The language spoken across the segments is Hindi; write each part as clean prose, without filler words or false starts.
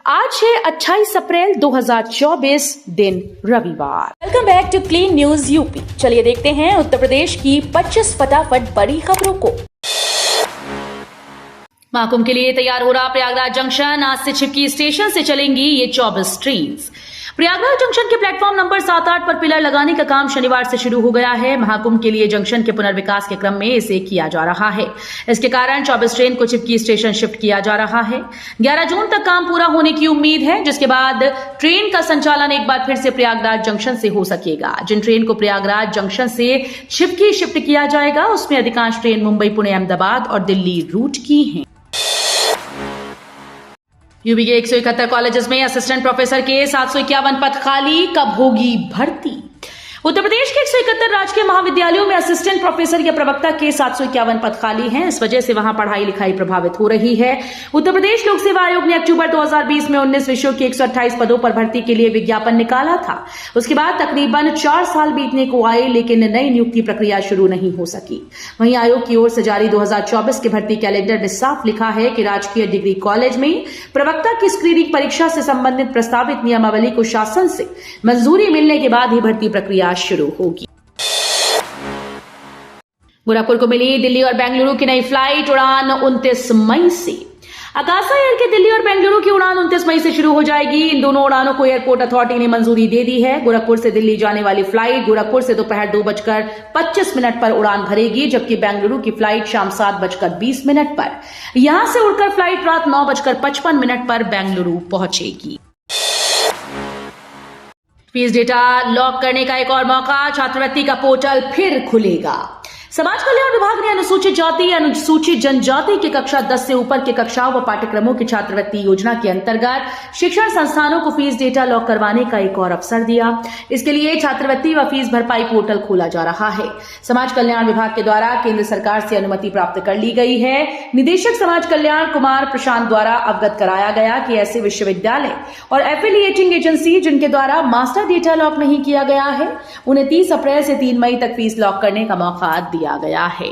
आज है 28 अप्रैल 2024 दिन रविवार। Welcome back to clean news UP. चलिए देखते हैं उत्तर प्रदेश की 25 फटाफट बड़ी खबरों को। महाकुंभ के लिए तैयार हो रहा प्रयागराज जंक्शन। आज से छिपकी स्टेशन से चलेंगी ये 24 ट्रेन्स। प्रयागराज जंक्शन के प्लेटफॉर्म नंबर 7-8 पर पिलर लगाने का काम शनिवार से शुरू हो गया है। महाकुंभ के लिए जंक्शन के पुनर्विकास के क्रम में इसे किया जा रहा है। इसके कारण 24 ट्रेन को छिपकी स्टेशन शिफ्ट किया जा रहा है। 11 जून तक काम पूरा होने की उम्मीद है, जिसके बाद ट्रेन का संचालन एक बार फिर से प्रयागराज जंक्शन से हो सकेगा। जिन ट्रेन को प्रयागराज जंक्शन से छिपकी शिफ्ट किया जाएगा, उसमें अधिकांश ट्रेन मुंबई, पुणे, अहमदाबाद और दिल्ली रूट की हैं। यूपी के 171 कॉलेजेस में असिस्टेंट प्रोफेसर के 751 पद खाली, कब होगी भर्ती? उत्तर प्रदेश के 171 राजकीय महाविद्यालयों में असिस्टेंट प्रोफेसर या प्रवक्ता के 751 पद खाली हैं। इस वजह से वहां पढ़ाई लिखाई प्रभावित हो रही है। उत्तर प्रदेश लोक सेवा आयोग ने अक्टूबर 2020 में 19 विषयों के 128 पदों पर भर्ती के लिए विज्ञापन निकाला था। उसके बाद तकरीबन 4 साल बीतने को आए, लेकिन नई नियुक्ति प्रक्रिया शुरू नहीं हो सकी। वहीं आयोग की ओर से जारी 2024 के भर्ती कैलेंडर में साफ लिखा है कि राजकीय डिग्री कॉलेज में प्रवक्ता की स्क्रीनिंग परीक्षा से संबंधित प्रस्तावित नियमावली को शासन से मंजूरी मिलने के बाद ही भर्ती प्रक्रिया शुरू होगी। गोरखपुर को मिली दिल्ली और बेंगलुरु की नई फ्लाइट, उड़ान 29 मई से। आकाशा एयर की दिल्ली और बेंगलुरु की उड़ान 29 मई से शुरू हो जाएगी। इन दोनों उड़ानों को एयरपोर्ट अथॉरिटी ने मंजूरी दे दी है। गोरखपुर से दिल्ली जाने वाली फ्लाइट गोरखपुर से दोपहर 2:25 पर उड़ान भरेगी, जबकि बेंगलुरु की फ्लाइट शाम 7:20 पर। यहां से उड़कर फ्लाइट रात 9:55 पर बेंगलुरु पहुंचेगी। फीस डेटा लॉक करने का एक और मौका, छात्रवृत्ति का पोर्टल फिर खुलेगा। समाज कल्याण विभाग ने अनुसूचित जाति, अनुसूचित जनजाति की कक्षा 10 से ऊपर के कक्षाओं व पाठ्यक्रमों की छात्रवृत्ति योजना के अंतर्गत शिक्षण संस्थानों को फीस डेटा लॉक करवाने का एक और अवसर दिया। इसके लिए छात्रवृत्ति व फीस भरपाई पोर्टल खोला जा रहा है। समाज कल्याण विभाग के द्वारा केंद्र सरकार से अनुमति प्राप्त कर ली गई है। निदेशक समाज कल्याण कुमार प्रशांत द्वारा अवगत कराया गया कि ऐसे विश्वविद्यालय और एफिलिएटिंग एजेंसी जिनके द्वारा मास्टर डेटा लॉक नहीं किया गया है, उन्हें 30 अप्रैल से 3 मई तक फीस लॉक करने का मौका दिया गया है।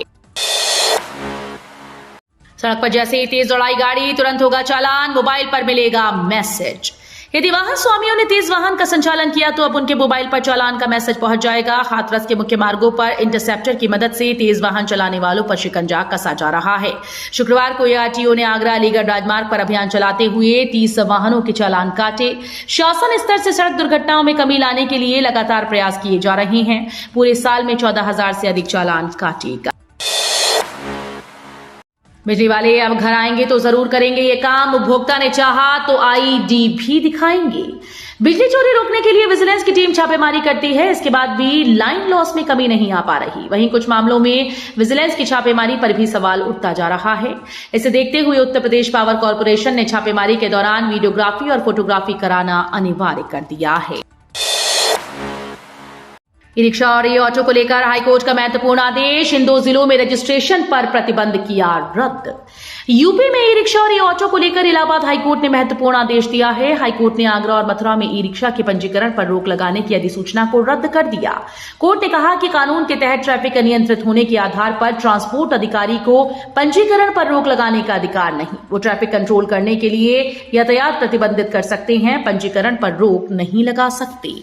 सड़क पर जैसे ही तेज दौड़ाई गाड़ी, तुरंत होगा चालान, मोबाइल पर मिलेगा मैसेज। यदि वाहन स्वामियों ने तेज वाहन का संचालन किया तो अब उनके मोबाइल पर चालान का मैसेज पहुंच जाएगा। हाथरस के मुख्य मार्गों पर इंटरसेप्टर की मदद से तेज वाहन चलाने वालों पर शिकंजा कसा जा रहा है। शुक्रवार को एआरटीओ ने आगरा अलीगढ़ राजमार्ग पर अभियान चलाते हुए 30 वाहनों के चालान काटे। शासन स्तर से सड़क दुर्घटनाओं में कमी लाने के लिए लगातार प्रयास किए जा रहे हैं। पूरे साल में 14,000 से अधिक चालान काटेगा। बिजली वाले अब घर आएंगे तो जरूर करेंगे ये काम। उपभोक्ता ने चाहा तो आईडी भी दिखाएंगे। बिजली चोरी रोकने के लिए विजिलेंस की टीम छापेमारी करती है। इसके बाद भी लाइन लॉस में कमी नहीं आ पा रही। वहीं कुछ मामलों में विजिलेंस की छापेमारी पर भी सवाल उठता जा रहा है। इसे देखते हुए उत्तर प्रदेश पावर कॉर्पोरेशन ने छापेमारी के दौरान वीडियोग्राफी और फोटोग्राफी कराना अनिवार्य कर दिया है। ई रिक्शा और ई ऑटो को लेकर हाईकोर्ट का महत्वपूर्ण आदेश। इन 2 जिलों में रजिस्ट्रेशन पर प्रतिबंध किया रद्द। यूपी में ई रिक्शा और ई ऑटो को लेकर इलाहाबाद हाईकोर्ट ने महत्वपूर्ण आदेश दिया है। हाईकोर्ट ने आगरा और मथुरा में ई रिक्शा के पंजीकरण पर रोक लगाने की अधिसूचना को रद्द कर दिया। कोर्ट ने कहा कि कानून के तहत ट्रैफिक अनियंत्रित होने के आधार पर ट्रांसपोर्ट अधिकारी को पंजीकरण पर रोक लगाने का अधिकार नहीं। वो ट्रैफिक कंट्रोल करने के लिए यातायात प्रतिबंधित कर सकते हैं, पंजीकरण पर रोक नहीं लगा सकते।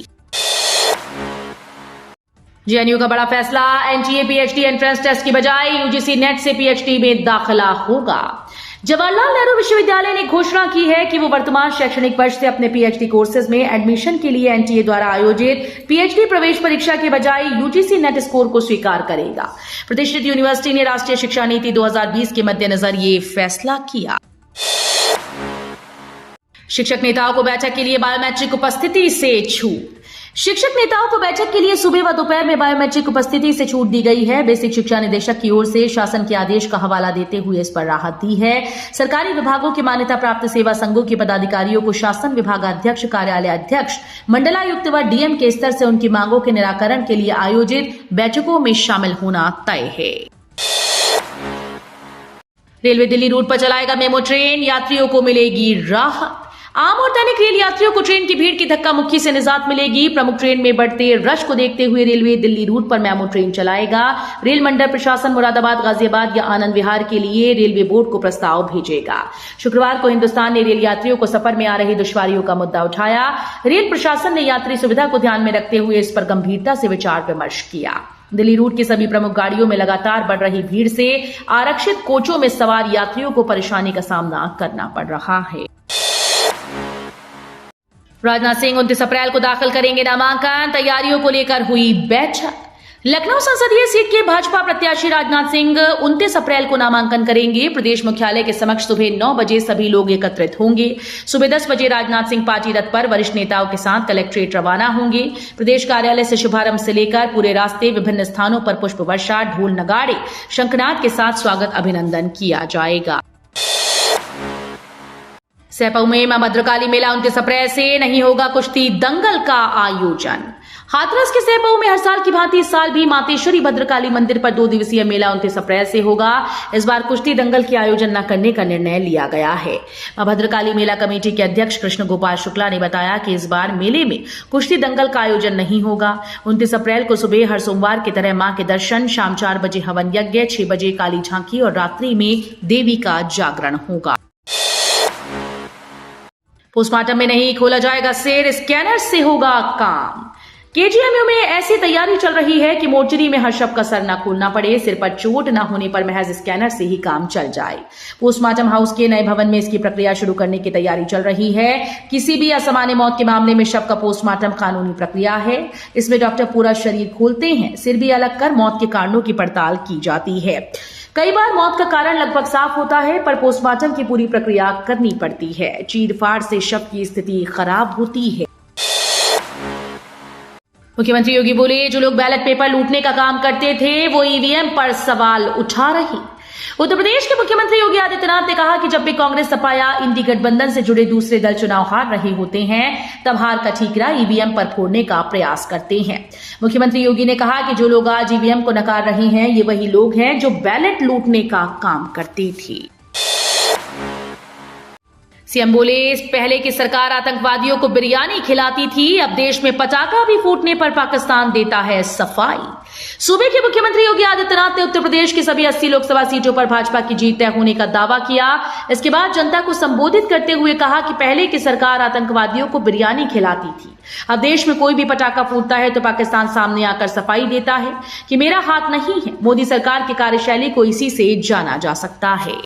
जेएनयू का बड़ा फैसला, एनटीए पीएचडी एंट्रेंस टेस्ट की बजाय यूजीसी नेट से पीएचडी में दाखिला होगा। जवाहरलाल नेहरू विश्वविद्यालय ने घोषणा की है कि वो वर्तमान शैक्षणिक वर्ष से अपने पीएचडी कोर्सेज में एडमिशन के लिए एनटीए द्वारा आयोजित पीएचडी प्रवेश परीक्षा के बजाय यूजीसी नेट स्कोर को स्वीकार करेगा। प्रतिष्ठित यूनिवर्सिटी ने राष्ट्रीय शिक्षा नीति 2020 के मद्देनजर ये फैसला किया। शिक्षक नेताओं को बैठक के लिए बायोमेट्रिक उपस्थिति से छूट। शिक्षक नेताओं को बैठक के लिए सुबह व दोपहर में बायोमेट्रिक उपस्थिति से छूट दी गई है। बेसिक शिक्षा निदेशक की ओर से शासन के आदेश का हवाला देते हुए इस पर राहत दी है। सरकारी विभागों के मान्यता प्राप्त सेवा संघों के पदाधिकारियों को शासन विभागाध्यक्ष, कार्यालय अध्यक्ष, मंडलायुक्त व डीएम के स्तर से उनकी मांगों के निराकरण के लिए आयोजित बैठकों में शामिल होना तय है। रेलवे दिल्ली रूट पर चलाएगा मेमो ट्रेन, यात्रियों को मिलेगी राहत। आम और दैनिक रेल यात्रियों को ट्रेन की भीड़ की धक्का मुक्की से निजात मिलेगी। प्रमुख ट्रेन में बढ़ते रश को देखते हुए रेलवे दिल्ली रूट पर मेमू ट्रेन चलाएगा। रेल मंडल प्रशासन मुरादाबाद, गाजियाबाद या आनंद विहार के लिए रेलवे बोर्ड को प्रस्ताव भेजेगा। शुक्रवार को हिंदुस्तान ने रेल यात्रियों को सफर में आ रही दुश्वारियों का मुद्दा उठाया। रेल प्रशासन ने यात्री सुविधा को ध्यान में रखते हुए इस पर गंभीरता से विचार विमर्श किया। दिल्ली रूट की सभी प्रमुख गाड़ियों में लगातार बढ़ रही भीड़ से आरक्षित कोचों में सवार यात्रियों को परेशानी का सामना करना पड़ रहा है। राजनाथ सिंह 29 अप्रैल को दाखिल करेंगे नामांकन। तैयारियों को लेकर हुई बैठक। लखनऊ संसदीय सीट के भाजपा प्रत्याशी राजनाथ सिंह 29 अप्रैल को नामांकन करेंगे। प्रदेश मुख्यालय के समक्ष सुबह 9 बजे सभी लोग एकत्रित होंगे। सुबह 10 बजे राजनाथ सिंह पार्टी रथ पर वरिष्ठ नेताओं के साथ कलेक्ट्रेट रवाना होंगे। प्रदेश कार्यालय से शुभारंभ से लेकर पूरे रास्ते विभिन्न स्थानों पर पुष्प वर्षा, ढोल नगाड़े, शंखनाद के साथ स्वागत अभिनंदन किया जाएगा। सैपऊ में मां भद्रकाली मेला 29 अप्रैल से नहीं होगा कुश्ती दंगल का आयोजन। हाथरस के सैपऊ में हर साल की भांति इस साल भी मातेश्वरी भद्रकाली मंदिर पर 2 दिवसीय मेला 29 अप्रैल से होगा। इस बार कुश्ती दंगल के आयोजन न करने का निर्णय लिया गया है। मां भद्रकाली मेला कमेटी के अध्यक्ष कृष्ण गोपाल शुक्ला ने बताया कि इस बार मेले में कुश्ती दंगल का आयोजन नहीं होगा। 29 अप्रैल को सुबह हर सोमवार की तरह मां के दर्शन, शाम 4 बजे हवन यज्ञ, 6 बजे काली झांकी और रात्रि में देवी का जागरण होगा। पोस्टमार्टम में नहीं खोला जाएगा सिर, स्कैनर से होगा काम। केजीएमयू में ऐसी तैयारी चल रही है कि मोर्चरी में हर शव का सर न खोलना पड़े, सिर पर चोट न होने पर महज स्कैनर से ही काम चल जाए। पोस्टमार्टम हाउस के नए भवन में इसकी प्रक्रिया शुरू करने की तैयारी चल रही है। किसी भी असामान्य मौत के मामले में शव का पोस्टमार्टम कानूनी प्रक्रिया है। इसमें डॉक्टर पूरा शरीर खोलते हैं, सिर भी अलग कर मौत के कारणों की पड़ताल की जाती है। कई बार मौत का कारण लगभग साफ होता है, पर पोस्टमार्टम की पूरी प्रक्रिया करनी पड़ती है। चीरफाड़ से शव की स्थिति खराब होती है। मुख्यमंत्री योगी बोले, जो लोग बैलेट पेपर लूटने का काम करते थे वो ईवीएम पर सवाल उठा रहे। उत्तर प्रदेश के मुख्यमंत्री योगी आदित्यनाथ ने कहा कि जब भी कांग्रेस, सपा या इंडी गठबंधन से जुड़े दूसरे दल चुनाव हार रहे होते हैं, तब हार का ठीकरा ईवीएम पर फोड़ने का प्रयास करते हैं। मुख्यमंत्री योगी ने कहा कि जो लोग आज ईवीएम को नकार रहे हैं, ये वही लोग हैं जो बैलेट लूटने का काम करते थे। सीएम बोले, पहले की सरकार आतंकवादियों को बिरयानी खिलाती थी, अब देश में पटाखा भी फूटने पर पाकिस्तान देता है सफाई। सूबे के मुख्यमंत्री योगी आदित्यनाथ ने उत्तर प्रदेश की सभी 80 लोकसभा सीटों पर भाजपा की जीत तय होने का दावा किया। इसके बाद जनता को संबोधित करते हुए कहा कि पहले की सरकार आतंकवादियों को बिरयानी खिलाती थी, अब देश में कोई भी पटाखा फूटता है तो पाकिस्तान सामने आकर सफाई देता है कि मेरा हाथ नहीं है। मोदी सरकार की कार्यशैली को इसी से जाना जा सकता है।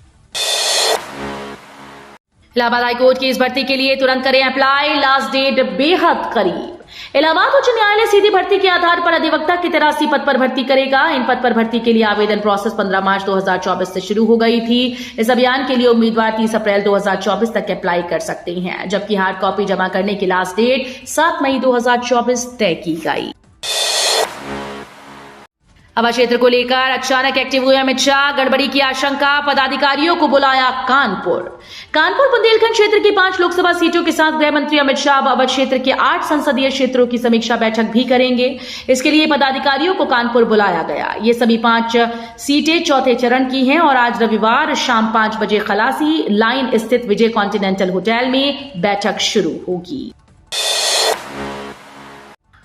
इलाहाबाद हाईकोर्ट की इस भर्ती के लिए तुरंत करें अप्लाई, लास्ट डेट बेहद करीब। इलाहाबाद उच्च न्यायालय सीधी भर्ती के आधार पर अधिवक्ता की 83 पद पर भर्ती करेगा। इन पद पर भर्ती के लिए आवेदन प्रोसेस 15 मार्च 2024 से शुरू हो गई थी। इस अभियान के लिए उम्मीदवार 30 अप्रैल 2024 तक अप्लाई कर सकते हैं, जबकि हार्ड कॉपी जमा करने की लास्ट डेट 7 मई 2024 तय की गई। आवास क्षेत्र को लेकर अचानक एक्टिव हुए अमित शाह, गड़बड़ी की आशंका, पदाधिकारियों को बुलाया कानपुर बुंदेलखंड क्षेत्र की 5 लोकसभा सीटों के साथ गृह मंत्री अमित शाह अब अवध क्षेत्र के 8 संसदीय क्षेत्रों की समीक्षा बैठक भी करेंगे। इसके लिए पदाधिकारियों को कानपुर बुलाया गया। ये सभी 5 सीटें चौथे चरण की हैं और आज रविवार शाम 5 बजे खलासी लाइन स्थित विजय कॉन्टिनेंटल होटल में बैठक शुरू होगी।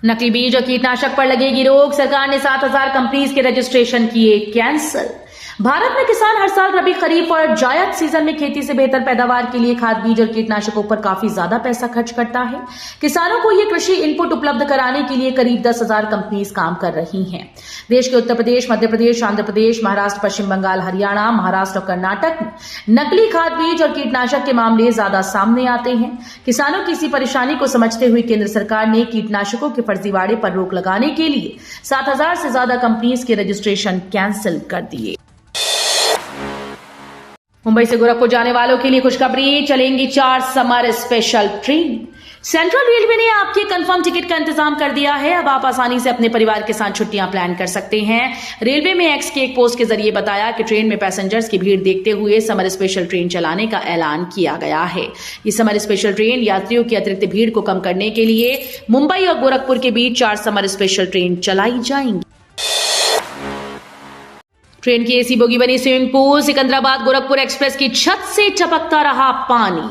नकली बीज और कीटनाशक पर लगेगी रोक, सरकार ने 7000 कंपनीज के रजिस्ट्रेशन किए कैंसिल। भारत में किसान हर साल रबी, खरीफ और जायद सीजन में खेती से बेहतर पैदावार के लिए खाद, बीज और कीटनाशकों पर काफी ज्यादा पैसा खर्च करता है। किसानों को ये कृषि इनपुट उपलब्ध कराने के लिए करीब 10,000 कंपनीज काम कर रही हैं। देश के उत्तर प्रदेश, मध्य प्रदेश, आंध्र प्रदेश, महाराष्ट्र, पश्चिम बंगाल, हरियाणा, महाराष्ट्र और कर्नाटक में नकली खाद, बीज और कीटनाशक के मामले ज्यादा सामने आते हैं। किसानों की इसी परेशानी को समझते हुए केंद्र सरकार ने कीटनाशकों के फर्जीवाड़े पर रोक लगाने के लिए 7000 से ज्यादा कंपनीज के रजिस्ट्रेशन कैंसिल कर दिए। मुंबई से गोरखपुर जाने वालों के लिए खुशखबरी, चलेंगी 4 summer special train. Central railway ने आपके कंफर्म टिकट का इंतजाम कर दिया है। अब आप आसानी से अपने परिवार के साथ छुट्टियां प्लान कर सकते हैं। रेलवे में एक्स के एक पोस्ट के जरिए बताया कि ट्रेन में पैसेंजर्स की भीड़ देखते हुए समर स्पेशल ट्रेन चलाने का ऐलान किया गया है। ये समर स्पेशल ट्रेन यात्रियों की अतिरिक्त भीड़ को कम करने के लिए मुंबई और गोरखपुर के बीच 4 समर स्पेशल ट्रेन चलाई जाएंगी। ट्रेन की एसी बोगी बनी swimming pool, Secunderabad Gorakhpur express की छत से टपकता रहा पानी।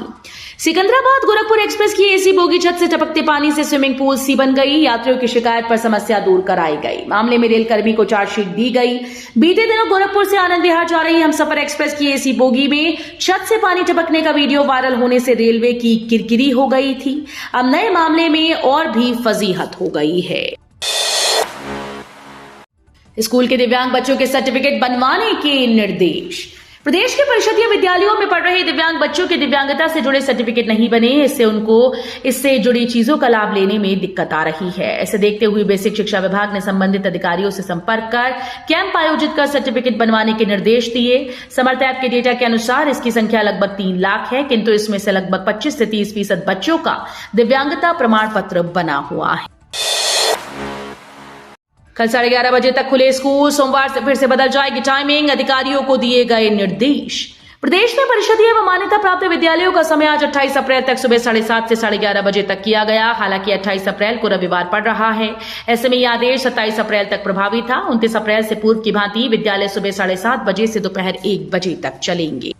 सिकंदराबाद गोरखपुर एक्सप्रेस की एसी बोगी छत से टपकते पानी से स्विमिंग पूल सी बन गई। यात्रियों की शिकायत पर समस्या दूर कराई गई। मामले में रेल कर्मी को चार्जशीट दी गई। बीते दिनों गोरखपुर से आनंद विहार जा रही हमसफर एक्सप्रेस की एसी बोगी में छत से पानी टपकने का वीडियो वायरल होने से रेलवे की किरकिरी हो गई थी। अब नए मामले में और भी फजीहत हो गई है। स्कूल के दिव्यांग बच्चों के सर्टिफिकेट बनवाने के निर्देश। प्रदेश के परिषदीय विद्यालयों में पढ़ रहे दिव्यांग बच्चों के दिव्यांगता से जुड़े सर्टिफिकेट नहीं बने, इससे जुड़ी चीजों का लाभ लेने में दिक्कत आ रही है। ऐसे देखते हुए बेसिक शिक्षा विभाग ने संबंधित अधिकारियों से संपर्क कर कैंप आयोजित कर सर्टिफिकेट बनवाने के निर्देश दिए। समर्थ ऐप के डेटा के अनुसार इसकी संख्या लगभग 3 लाख है, किंतु इसमें से लगभग 25 से 30% बच्चों का दिव्यांगता प्रमाण पत्र बना हुआ है। कल 11:30 बजे तक खुले स्कूल, सोमवार से फिर से बदल जाएगी टाइमिंग, अधिकारियों को दिए गए निर्देश। प्रदेश में परिषदीय व मान्यता प्राप्त विद्यालयों का समय आज 28 अप्रैल तक सुबह 7:30 से 11:30 बजे तक किया गया। हालांकि 28 अप्रैल को रविवार पड़ रहा है, ऐसे में यह आदेश 27 अप्रैल तक प्रभावी था। 29 अप्रैल से पूर्व की भांति विद्यालय सुबह 7:30 बजे से दोपहर 1 बजे तक चलेंगे।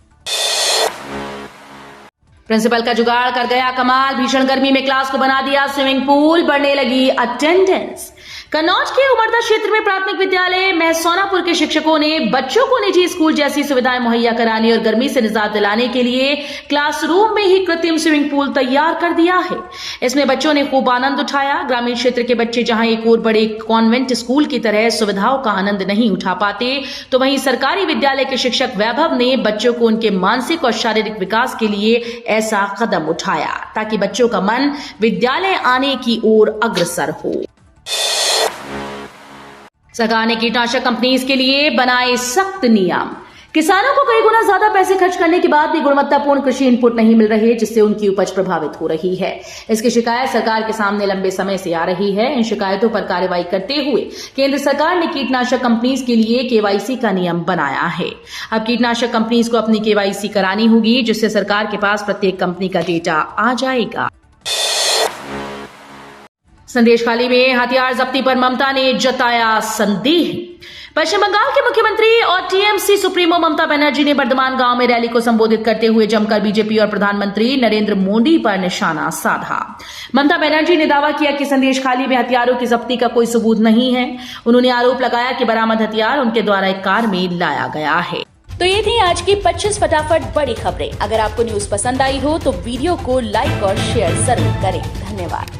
प्रिंसिपल का जुगाड़ कर गया कमाल, भीषण गर्मी में क्लास को बना दिया स्विमिंग पूल, बढ़ने लगी अटेंडेंस। कन्नौज के उमरदा क्षेत्र में प्राथमिक विद्यालय महसौनापुर के शिक्षकों ने बच्चों को निजी स्कूल जैसी सुविधाएं मुहैया कराने और गर्मी से निजात दिलाने के लिए क्लासरूम में ही कृत्रिम स्विमिंग पूल तैयार कर दिया है। इसमें बच्चों ने खूब आनंद उठाया। ग्रामीण क्षेत्र के बच्चे जहां एक और बड़े कॉन्वेंट स्कूल की तरह सुविधाओं का आनंद नहीं उठा पाते, तो वहीं सरकारी विद्यालय के शिक्षक वैभव ने बच्चों को उनके मानसिक और शारीरिक विकास के लिए ऐसा कदम उठाया ताकि बच्चों का मन विद्यालय आने की ओर अग्रसर हो। सरकार ने कीटनाशक कंपनीज के लिए बनाए सख्त नियम। किसानों को कई गुना ज्यादा पैसे खर्च करने के बाद भी गुणवत्तापूर्ण कृषि इनपुट नहीं मिल रहे, जिससे उनकी उपज प्रभावित हो रही है। इसकी शिकायत सरकार के सामने लंबे समय से आ रही है। इन शिकायतों पर कार्रवाई करते हुए केंद्र सरकार ने कीटनाशक कंपनीज के लिए केवाईसी का नियम बनाया है। अब कीटनाशक कंपनीज को अपनी केवाईसी करानी होगी, जिससे सरकार के पास प्रत्येक कंपनी का डेटा आ जाएगा। संदेशखाली में हथियार जब्ती पर ममता ने जताया संदेह। पश्चिम बंगाल के मुख्यमंत्री और टीएमसी सुप्रीमो ममता बनर्जी ने बर्धमान गांव में रैली को संबोधित करते हुए जमकर बीजेपी और प्रधानमंत्री नरेंद्र मोदी पर निशाना साधा। ममता बनर्जी ने दावा किया कि संदेशखाली में हथियारों की जब्ती का कोई सबूत नहीं है। उन्होंने आरोप लगाया कि बरामद हथियार उनके द्वारा एक कार में लाया गया है। तो ये थी आज की 25 फटाफट बड़ी खबरें। अगर आपको न्यूज पसंद आई हो तो वीडियो को लाइक और शेयर जरूर करें। धन्यवाद।